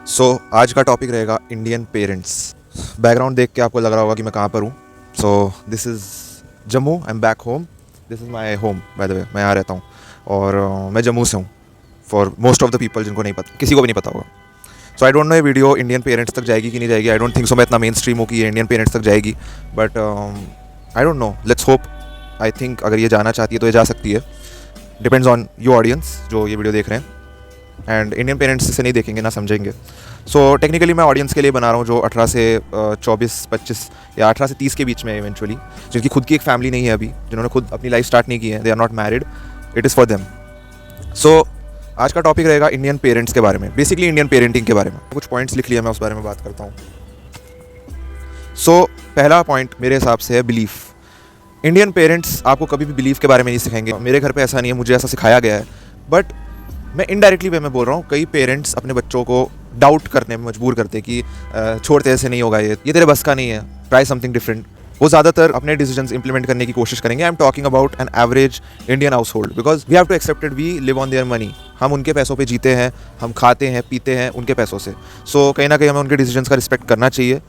आज का टॉपिक रहेगा इंडियन पेरेंट्स। बैकग्राउंड देख के आपको लग रहा होगा कि मैं कहाँ पर हूँ। This is Jammu, I am back home. This is my home by the way, मैं यहाँ रहता हूँ और मैं जम्मू से हूँ। For most of the people जिनको नहीं पता, किसी को भी नहीं पता होगा। आई डोंट नो ये वीडियो इंडियन पेरेंट्स तक जाएगी कि नहीं जाएगी। आई डोंट थिंक सो मैं इतना मेन स्ट्रीम हूँ कि ये इंडियन पेरेंट्स तक जाएगी, but I don't know, let's hope. I think अगर ये जाना चाहती है तो ये जा सकती है। डिपेंड्स ऑन यू ऑडियंस जो ये वीडियो देख रहे हैं। एंड इंडियन पेरेंट्स इसे नहीं देखेंगे ना समझेंगे। टेक्निकली मैं ऑडियंस के लिए बना रहा हूँ जो 18 से 24-25 या 18 से 30 के बीच में इवेंचुअली, जिनकी खुद की एक फैमिली नहीं है अभी, जिन्होंने खुद अपनी लाइफ स्टार्ट नहीं की है, they are not married, it is for them. आज का टॉपिक रहेगा इंडियन पेरेंट्स के बारे में, बेसिकली इंडियन पेरेंटिंग के बारे में। कुछ पॉइंट्स लिख लिया, मैं उस बारे में बात करता हूँ। पहला पॉइंट मेरे हिसाब से है बिलीफ। इंडियन पेरेंट्स आपको कभी भी बिलीफ के बारे में नहीं सिखाएंगे। मेरे घर पे ऐसा नहीं है, मुझे ऐसा सिखाया गया है, बट मैं इनडायरेक्टली वे में बोल रहा हूँ। कई पेरेंट्स अपने बच्चों को डाउट करने में मजबूर करते हैं कि छोड़ते ऐसे नहीं होगा, ये तेरे बस का नहीं है, ट्राई समथिंग डिफरेंट। वो ज़्यादातर अपने डिसीजंस इंप्लीमेंट करने की कोशिश करेंगे। I am talking about an average Indian household, because we have to accept it, we live on their money. हम उनके पैसों पे जीते हैं, हम खाते हैं पीते हैं उनके पैसों से। कहीं ना कहीं हमें उनके डिसीजंस का रिस्पेक्ट करना चाहिए,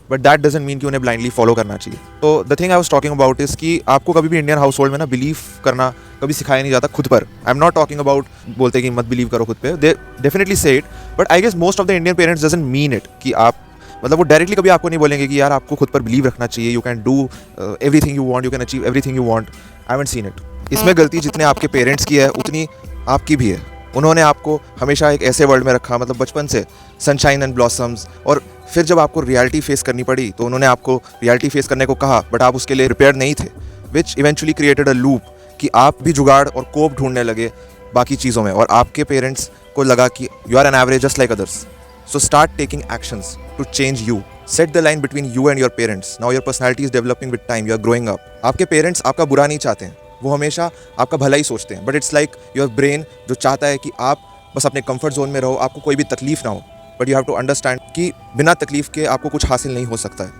बट दैट डजंट मीन कि उन्हें ब्लाइंडली फॉलो करना चाहिए। तो the thing I was talking about is कि आपको कभी भी इंडियन हाउस होल्ड में ना बिलीव करना कभी सिखाया नहीं जाता खुद पर। I am not talking about बोलते कि मत बिलीव करो खुद पे, they definitely say it, but I guess most of the Indian parents doesn't mean it कि आप, मतलब वो डायरेक्टली कभी आपको नहीं बोलेंगे कि यार आपको खुद पर बिलीव रखना चाहिए, you can do everything you want, you can achieve everything you want. I haven't seen it. इसमें गलती जितने आपके पेरेंट्स की है उतनी आपकी भी है। उन्होंने आपको हमेशा एक ऐसे वर्ल्ड में रखा, मतलब बचपन से सनशाइन एंड ब्लॉसम्स, और फिर जब आपको रियलिटी फेस करनी पड़ी तो उन्होंने आपको रियलिटी फेस करने को कहा, बट आप उसके लिए प्रिपेयर नहीं थे, which eventually created a loop कि आप भी जुगाड़ और कोप ढूंढने लगे बाकी चीज़ों में, और आपके पेरेंट्स को लगा कि you are an average just like others. Start taking actions to change you. Set the line between you and your parents. Now your personality is developing with time, you are growing up. आपके parents आपका बुरा नहीं चाहते हैं, वो हमेशा आपका भला ही सोचते हैं, but it's like your brain जो चाहता है कि आप बस अपने कंफर्ट जोन में रहो, आपको कोई भी तकलीफ ना हो। But you have to understand कि बिना तकलीफ के आपको कुछ हासिल नहीं हो सकता है।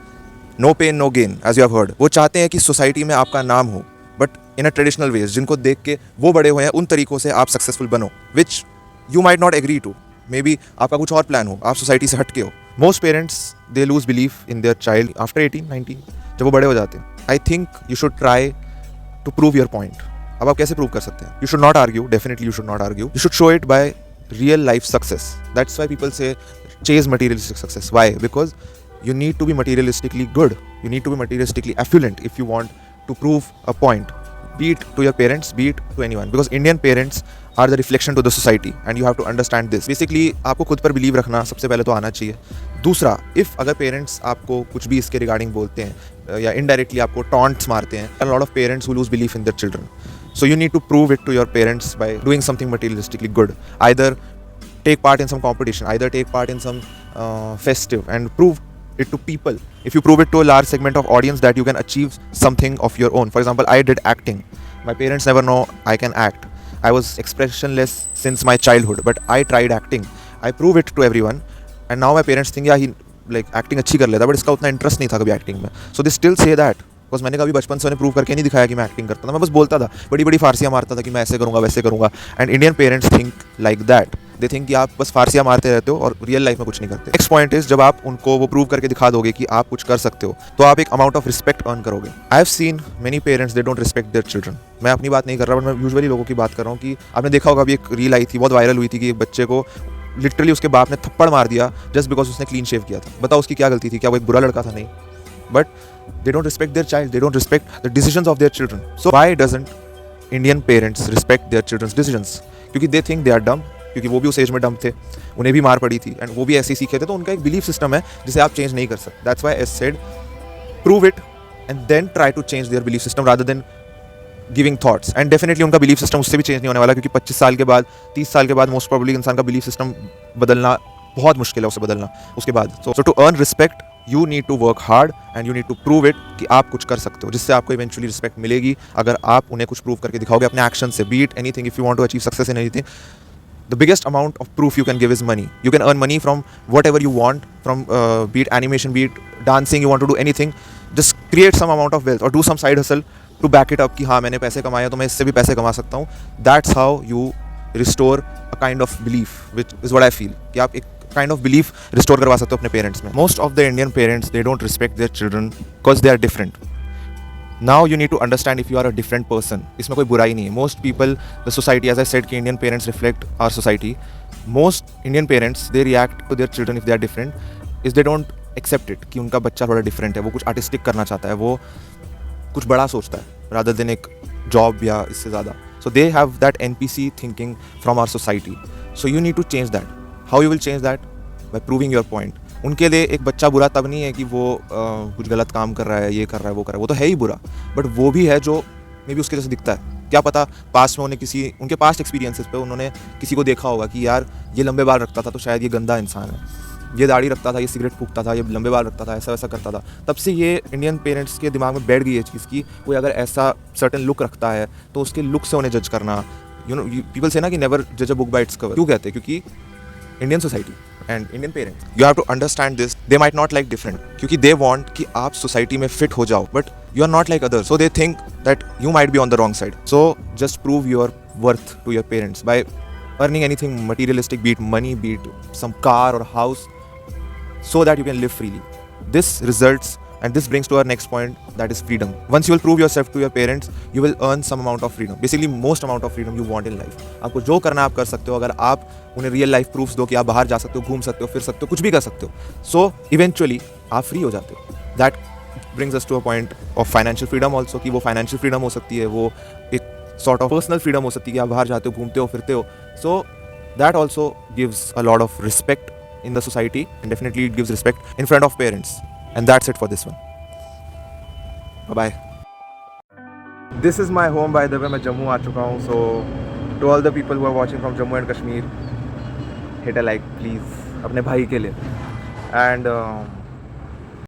No pain no gain, as you have heard. वो चाहते हैं कि सोसाइटी में आपका नाम हो, but in a traditional ways, जिनको देख के वो बड़े हुए हैं उन तरीकों से आप सक्सेसफुल बनो, which you might not agree to. Maybe आपका कुछ और प्लान हो, आप सोसाइटी से हट के हो। Most parents they lose belief in their child after 18-19, जब वो बड़े हो जाते हैं। I think you should try to prove your point. अब आप कैसे प्रूव कर सकते हैं? You should not argue, definitely you should not argue, you should show it by real life success. That's why people say chase materialistic success. Why? Because you need to be materialistically good, you need to be materialistically affluent if you want to prove a point, be it to your parents, be it to anyone, because Indian parents are the reflection to the society and you have to understand this. Basically आपको खुद पर believe रखना सबसे पहले तो आना चाहिए। दूसरा, इफ़ अगर पेरेंट्स आपको कुछ भी इसके रिगार्डिंग बोलते हैं या इनडायरेक्टली आपको टॉन्ट्स मारते हैं, a lot of parents who lose belief in their children. So you need to prove it to your parents by doing something materialistically good. Either take part in some competition, either take part in some festive and prove it to people. If you prove it to a large segment of audience that you can achieve something of your own. For example, I did acting. My parents never know I can act. I was expressionless since my childhood, but I tried acting. I prove it to everyone, and now my parents think yeah he like acting अच्छी कर लेता, but इसका उतना interest नहीं था कभी acting में. So they still say that. Because मैंने कभी बचपन से उन्हें प्रूव करके नहीं दिखाया कि मैं एक्टिंग करता था। मैं बस बोलता था, बड़ी बड़ी फारसियाँ मारता था कि मैं ऐसे करूँगा वैसे करूँगा। And Indian parents think like that. They think कि आप बस फारसियाँ मारते रहते हो और रियल लाइफ में कुछ नहीं करते। नेक्स्ट पॉइंट इज, जब आप उनको वो प्रूव करके दिखा दोगे कि आप कुछ कर सकते हो, तो आप एक अमाउंट ऑफ रिस्पेक्ट अर्न करोगे। I have seen many parents they don't respect their children. मैं अपनी बात नहीं कर रहा, बट मैं यूजुअली लोगों की बात कर रहा हूँ कि आपने देखा होगा, अभी एक रील आई थी, बहुत वायरल हुई थी, कि एक बच्चे को लिटरली उसके बाप ने थप्पड़ मार दिया जस्ट बिकॉज उसने क्लीन शेव किया था। बताओ उसकी क्या गलती थी? क्या वो एक बुरा लड़का था? नहीं, but they don't respect their child, they don't respect the decisions of their children. So why doesn't Indian parents respect their children's decisions? क्योंकि they think they are dumb, क्योंकि वो भी उस एज में डम थे, उन्हें भी मार पड़ी थी एंड वो भी ऐसे ही सीखे थे। तो उनका एक बिलीफ सिस्टम है जिसे आप चेंज नहीं कर सकते। That's why I said prove it and then try to change their belief system rather than giving thoughts. And definitely उनका बिलीफ सिस्टम उससे भी चेंज नहीं होने वाला, क्योंकि 25 साल के बाद 30 साल के बाद मोस्ट प्रोबेबली इंसान का बिलीफ सिस्टम बदलना बहुत मुश्किल है, उसे बदलना उसके बाद। So to earn respect you need to work hard and you need to prove it कि आप कुछ कर सकते हो, जिससे आपको eventually respect मिलेगी अगर आप उन्हें कुछ prove करके दिखाओगे अपने action से। Be it anything, if you want to achieve success in anything, the biggest amount of proof you can give is money. You can earn money from whatever you want, from be it animation, be it dancing, you want to do anything, just create some amount of wealth or do some side hustle to back it up कि हाँ मैंने पैसे कमाए तो मैं इससे भी पैसे कमा सकता हूँ। That's how you restore a kind of belief, which is what I feel, कि आप एक काइंड ऑफ बिलीफ रिस्टोर करवा सकते हो अपने पेरेंट्स में. Most of the Indian parents they don't respect their children because they are different. Now you need to understand if you are a different person. इसमें कोई बुराई नहीं है. Most people, the society, as I said कि Indian parents reflect our society. Most Indian parents they react to their children if they are different is they don't accept it कि उनका बच्चा थोड़ा डिफरेंट है, वो कुछ आर्टिस्टिक करना चाहता है, वो कुछ बड़ा सोचता है रादर देन एक जॉब या इससे ज़्यादा. So they have that NPC thinking from our society. So you need to change that. How you will change that? By proving your point. उनके लिए एक बच्चा बुरा तब नहीं है कि वो कुछ गलत काम कर रहा है, ये कर रहा है, वो कर रहा है, वो तो है ही बुरा. बट वो भी है जो मे बी उसके जैसे दिखता है. क्या पता पास्ट में उनके पास्ट एक्सपीरियंसेस पे उन्होंने किसी को देखा होगा कि यार ये लंबे बाल रखता था तो शायद ये गंदा इंसान है, ये दाढ़ी रखता था, ये सिगरेट फूकता था, ये लंबे बाल रखता था, ऐसा वैसा करता था. तब से ये इंडियन पेरेंट्स के दिमाग में बैठ गई है चीज़ की कोई अगर ऐसा सर्टेन लुक रखता है तो उसके लुक से उन्हें जज करना. यू नो, पीपल से ना कि नेवर जज a book by its cover. क्यों कहते हैं? क्योंकि Indian society and Indian parents, you have to understand this. They might not like different क्योंकि दे वांट कि आप सोसाइटी में फिट हो जाओ, but you are not like others. So they think that you might be on the wrong side. So just prove your worth to your parents by earning anything materialistic, be it money, be it some car or house, so that you can live freely. This results, and this brings to our next point, that is freedom. Once you will prove yourself to your parents, you will earn some amount of freedom, basically most amount of freedom you want in life. आपको जो करना है आप कर सकते हो अगर आप उन्हें रियल लाइफ प्रूफ्स दो कि आप बाहर जा सकते हो, घूम सकते हो, फिर सकते हो, कुछ भी कर सकते हो. सो इवेंचुअली आप फ्री हो जाते हो. That brings us to a point of financial freedom also, कि वो financial freedom हो सकती है, वो एक sort of personal freedom हो सकती है कि आप बाहर जाते हो, घूमते हो, फिरते हो. So that also gives a lot of respect in the society, and definitely it gives respect in front of parents. And that's it for this one. Bye bye. This is my home, by the way. मैं जम्मू आ चुका हूँ. So to all the people who are watching from Jammu and Kashmir, hit a like please अपने भाई के लिए. And